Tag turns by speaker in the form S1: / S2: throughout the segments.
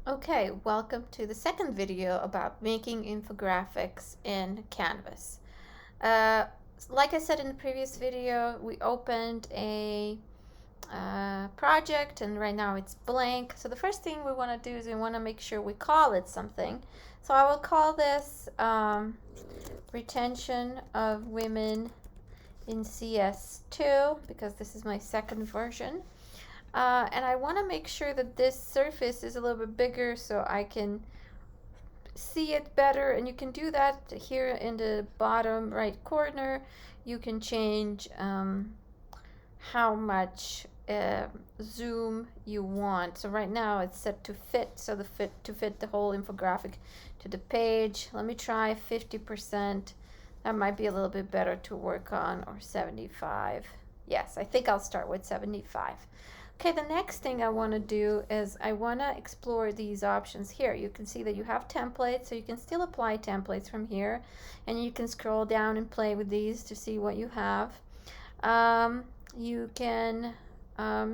S1: Okay, welcome to the second video about making infographics in Canvas. Uh, like I said in the previous video, we opened a project and right now it's blank. So the first thing we want to do is we want to make sure we call it something. So I will call this Retention of Women in CS2 because this is my second version. And I want to make sure that this surface is a little bit bigger so I can see it better, and you can do that here in the bottom right corner. You can change how much zoom you want. So right now it's set to fit, so to fit the whole infographic to the page. Let me try 50%. That might be a little bit better to work on, or 75. Yes, I think I'll start with 75. Okay, the next thing I want to do is I want to explore these options here. You can see that you have templates, so you can still apply templates from here, and you can scroll down and play with these to see what you have. You can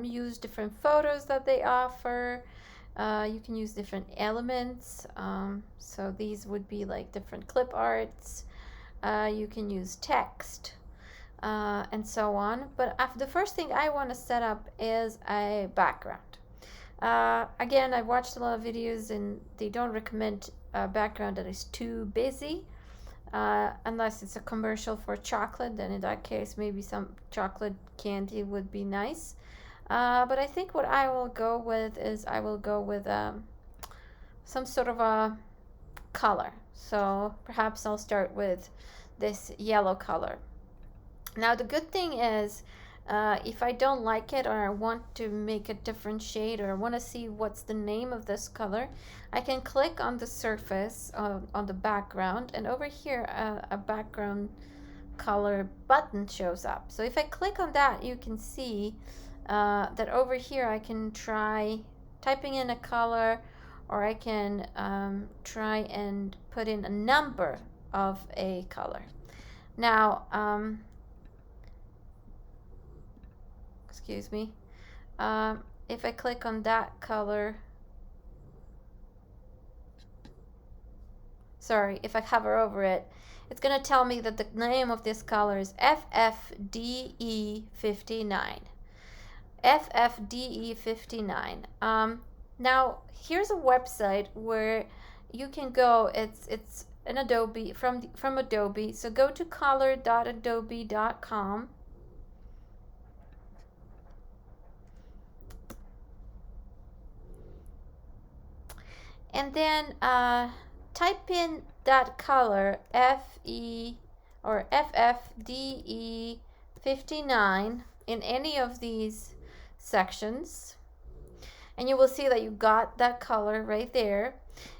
S1: use different photos that they offer. You can use different elements. So these would be like different clip arts. You can use text. And so on. But the first thing I want to set up is a background. Again, I've watched a lot of videos and they don't recommend a background that is too busy, unless it's a commercial for chocolate. Then in that case, maybe some chocolate candy would be nice. But I think what I will go with is I will go with some sort of a color. So perhaps I'll start with this yellow color. Now the good thing is, if I don't like it, or I want to make a different shade, or I want to see what's the name of this color, I can click on the surface on the background, and over here a background color button shows up. So if I click on that, you can see that over here I can try typing in a color, or I can try and put in a number of a color. Now excuse me, if I click on that color, sorry, if I hover over it, it's going to tell me that the name of this color is FFDE59. FFDE59. Now here's a website where you can go. It's an Adobe, from Adobe. So go to color.adobe.com. And then type in that color, FE or FFDE59, in any of these sections, and you will see that you got that color right there.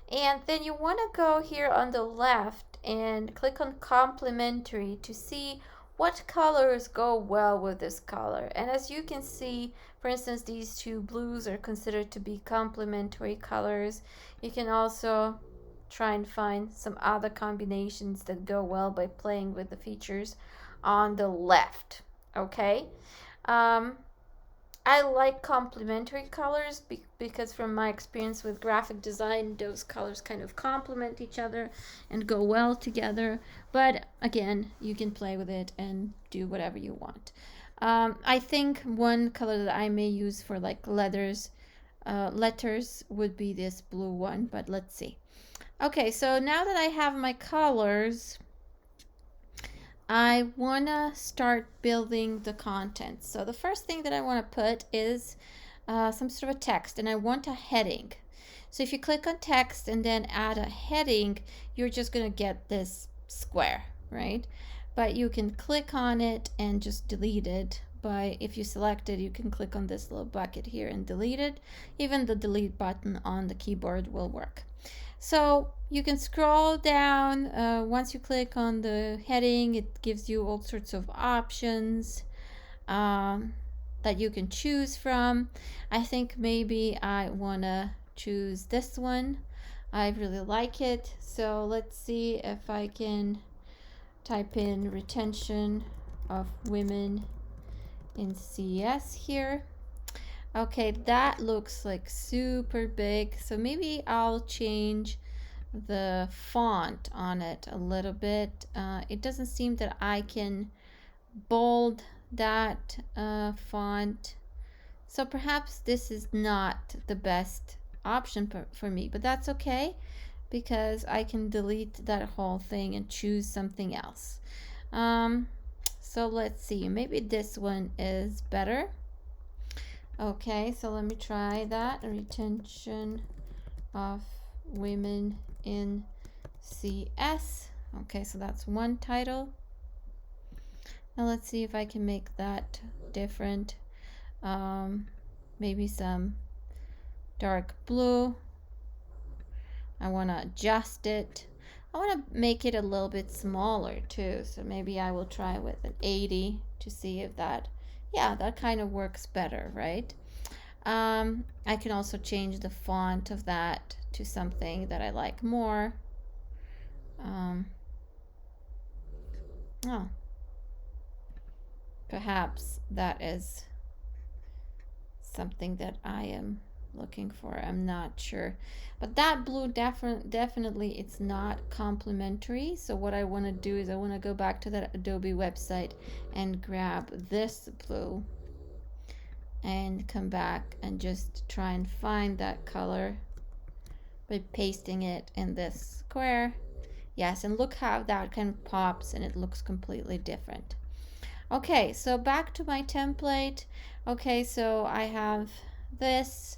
S1: And then you want to go here on the left and click on complementary to see what colors go well with this color. And as you can see, for instance, these two blues are considered to be complementary colors. You can also try and find some other combinations that go well by playing with the features on the left. Okay, I like complementary colors because from my experience with graphic design, those colors kind of complement each other and go well together. But again, you can play with it and do whatever you want. I think one color that I may use for like letters would be this blue one, but let's see. Okay, so now that I have my colors, I want to start building the content. So the first thing that I want to put is some sort of a text, and I want a heading. So if you click on text and then add a heading, you're just going to get this square, right? But you can click on it and just delete it. If you select it, you can click on this little bucket here and delete it. Even the delete button on the keyboard will work. So you can scroll down. Once you click on the heading, it gives you all sorts of options that you can choose from. I think maybe I want to choose this one. I really like it. So let's see if I can type in retention of women in CS here. Okay, that looks like super big. So maybe I'll change the font on it a little bit. It doesn't seem that I can bold that font. So perhaps this is not the best option for me, but that's okay because I can delete that whole thing and choose something else. So let's see, maybe this one is better. Okay, so let me try that. Retention of women in CS. Okay, so that's one title. Now let's see if I can make that different. Maybe some dark blue. I want to adjust it. I want to make it a little bit smaller too. So maybe I will try with an 80 to see if that, yeah, that kind of works better, right? I can also change the font of that to something that I like more. Oh, perhaps that is something that I am looking for. I'm not sure, but that blue definitely it's not complementary. So what I want to do is I want to go back to that Adobe website and grab this blue and come back and just try and find that color by pasting it in this square. Yes, and look how that kind of pops and it looks completely different. Okay, so back to my template. Okay, so I have this.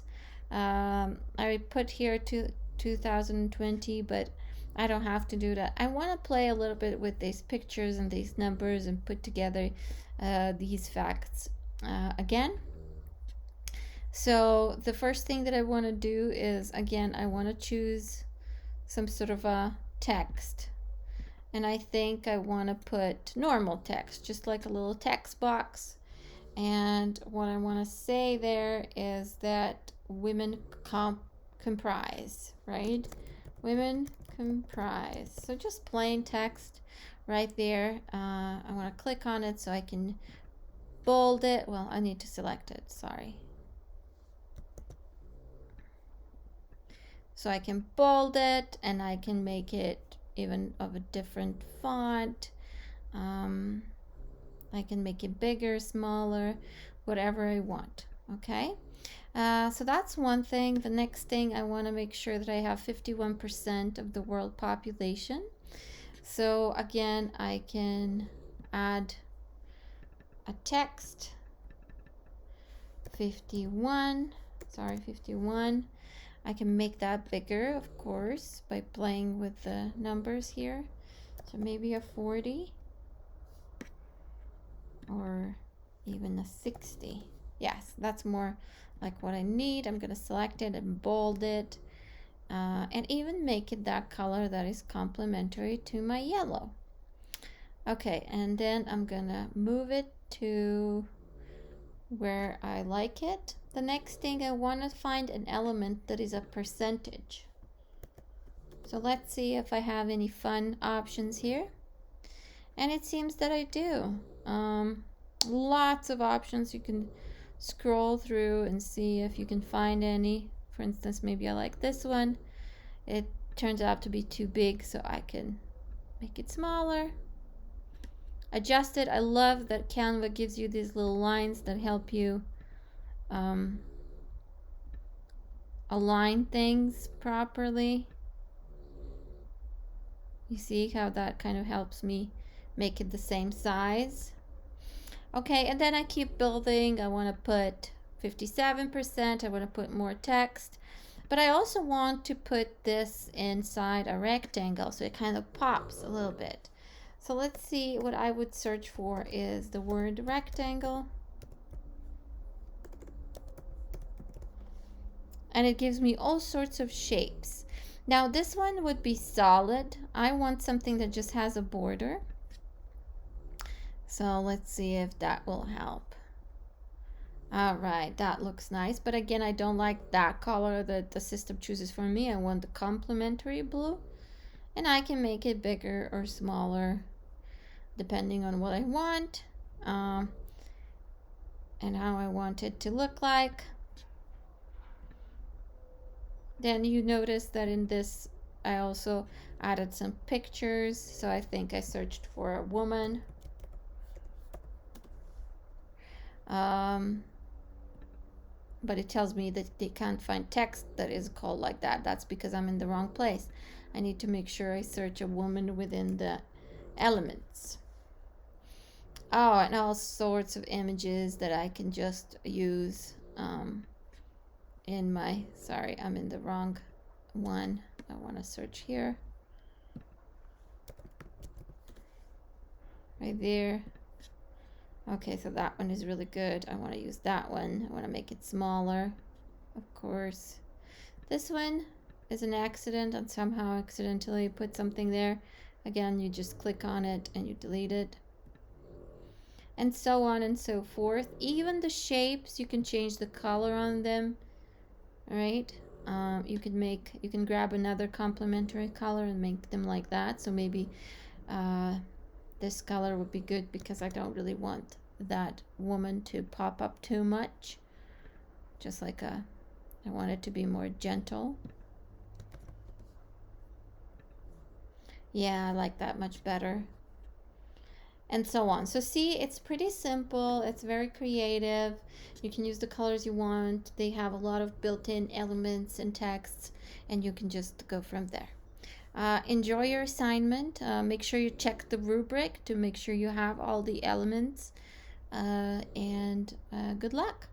S1: I put here 2020, but I don't have to do that. I want to play a little bit with these pictures and these numbers and put together these facts again. So the first thing that I want to do is, again, I want to choose some sort of a text. And I think I want to put normal text, just like a little text box. And what I want to say there is that women comprise, right? Women comprise. So just plain text right there. I want to click on it so I can bold it. Well, I need to select it, sorry. So I can bold it and I can make it even of a different font. I can make it bigger, smaller, whatever I want. Okay, so that's one thing. The next thing, I want to make sure that I have 51% of the world population. So again, I can add a text. 51. I can make that bigger, of course, by playing with the numbers here. So maybe a 40 or even a 60. Yes, that's more like what I need. I'm going to select it and bold it and even make it that color that is complementary to my yellow. Okay, and then I'm going to move it to where I like it. The next thing, I want to find an element that is a percentage. So let's see if I have any fun options here. And it seems that I do. Lots of options. You can scroll through and see if you can find any. For instance, maybe I like this one. It turns out to be too big, so I can make it smaller. Adjust it. I love that Canva gives you these little lines that help you align things properly. You see how that kind of helps me make it the same size. Okay, and then I keep building. I want to put 57%. I want to put more text. But I also want to put this inside a rectangle so it kind of pops a little bit. So let's see, what I would search for is the word rectangle. And it gives me all sorts of shapes. Now this one would be solid. I want something that just has a border. So let's see if that will help. All right, that looks nice. But again, I don't like that color that the system chooses for me. I want the complementary blue. And I can make it bigger or smaller depending on what I want and how I want it to look like. Then you notice that in this, I also added some pictures. So I think I searched for a woman. But it tells me that they can't find text that is called like that. That's because I'm in the wrong place. I need to make sure I search a woman within the elements. Oh, and all sorts of images that I can just use in my, sorry, I'm in the wrong one. I want to search here. Right there. Okay, so that one is really good. I want to use that one. I want to make it smaller, of course. This one is an accident and somehow accidentally put something there. Again, you just click on it and you delete it. And so on and so forth. Even the shapes, you can change the color on them. All right. You can grab another complementary color and make them like that. So maybe this color would be good because I don't really want that woman to pop up too much. Just like I want it to be more gentle. Yeah, I like that much better. And so on. So see, it's pretty simple. It's very creative. You can use the colors you want. They have a lot of built-in elements and texts, and you can just go from there. Enjoy your assignment. Make sure you check the rubric to make sure you have all the elements. And good luck.